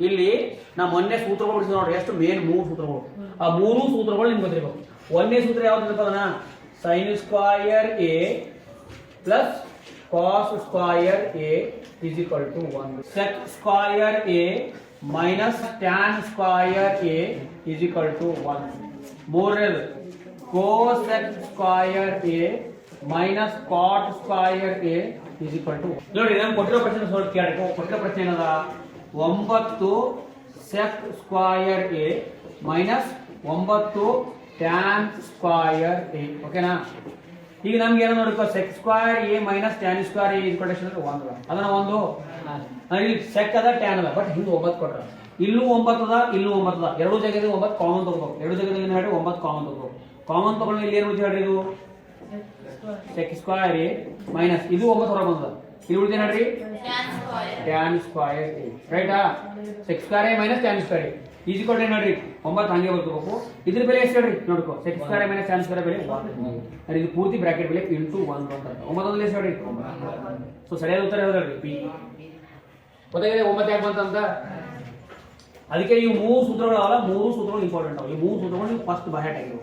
ಇಲ್ಲಿ ನಾ ಮೊನ್ನೆ ಸೂತ್ರಗಳು ಬಿಡಿಸಿ ನೋಡ್ರಿ, ಎಷ್ಟು ಮೇನ್ 3 ಸೂತ್ರಗಳು. ಆ 3 ಸೂತ್ರಗಳು ನಿಮ್ಗೆ ಗೊತ್ತಿರಬೇಕು. ಒಂದನೇ ಸೂತ್ರ ಯಾವ್ದು ಅದನ್ನ sine square A plus cos square A is equal to 1. Sec square A minus tan square A is equal to 1. ಮೂರನೇದು cosec square A minus cot square A is equal to. ನೋಡಿ ನಾನು ಕೊಟ್ಟಿರೋ ಪ್ರಶ್ನೆ ಸ್ವಲ್ಪ ಕೇಳಿ. ಕೊಟ್ಟಿರೋ ಪ್ರಶ್ನೆ ಏನದ 9 sec square A minus 9 tan square A. ಓಕೆನಾ? ಈಗ ನಮ್ಗೆ ಏನೋ ನೋಡಬೇಕು, sec square A minus tan square A equal to 1 ಅದನ್ನ ಒಂದು ಇಲ್ಲಿ ಸೆಕ್ ಅದ ಟ್ಯಾನ್ ಅದ, ಬಟ್ ಹಿಂದೆ 9 ಕೊಟ್ರ. ಇಲ್ಲೂ 9 ಅದ, ಇಲ್ಲೂ 9 ಅದ. ಎರಡು ಜಾಗದಲ್ಲಿ 9 ಕಾಮನ್ ತಗೋಬೇಕು. ಎರಡು ಜಾಗದಲ್ಲಿ ಏನು ಹೇಳಿ 9 ಕಾಮನ್ ತಗೋಬೇಕು. ಕಾಮನ್ ತಗೊಂಡು ಇಲ್ಲಿ ಏನು ಹೇಳ್ರಿ, ಇದು ಸೆಕ್ ಸ್ಕ್ವಯರ್ ಎ ಮೈನಸ್ ಇದು 9 ಹೊರ ಬಂದದ. ಇಲ್ಲಿ ಉಳಿದ ನೋಡ್ರಿ ಟ್ಯಾನ್ ಸ್ಕ್ವಯರ್ ಎ. ರೈಟಾ? Sec square A minus tan square A easy ಕೊಟ್ಟೆ ನೋಡ್ರಿ 9 ಹಂಗೆ ಬರ್ಕೋಬೇಕು. ಇದ್ರ ಬೆಲೆ ಎಷ್ಟು ಹೇಳ್ರಿ ನೋಡ್ಕೋ, sec square A minus tan square ಬೆಲೆ 1. ಇದು ಪೂರ್ತಿ ಬ್ರಾಕೆಟ್ ಬೆಲೆ ಇಂಟು 1 ಅಂತ. 9 ಎಷ್ಟು ಹೇಳ್ರಿ? ಸೊ ಸರಿಯಾದ ಉತ್ತರ ಯಾವ್ದು ಪಿ. ಗೊತ್ತಾಗಿದೆ 9 ಯಾಕೆ ಬಂತಂತ? ಅದಕ್ಕೆ ಈ 3 ಸೂತ್ರಗಳು ಅವಲ್ಲ, 3 ಸೂತ್ರಗಳು ಇಂಪಾರ್ಟೆಂಟ್ ಅವ. ಈ 3 ಸೂತ್ರಗಳು ನೀವು ಫಸ್ಟ್ ಬಹ್ಯಾಟ್ ಆಗಿರೋ.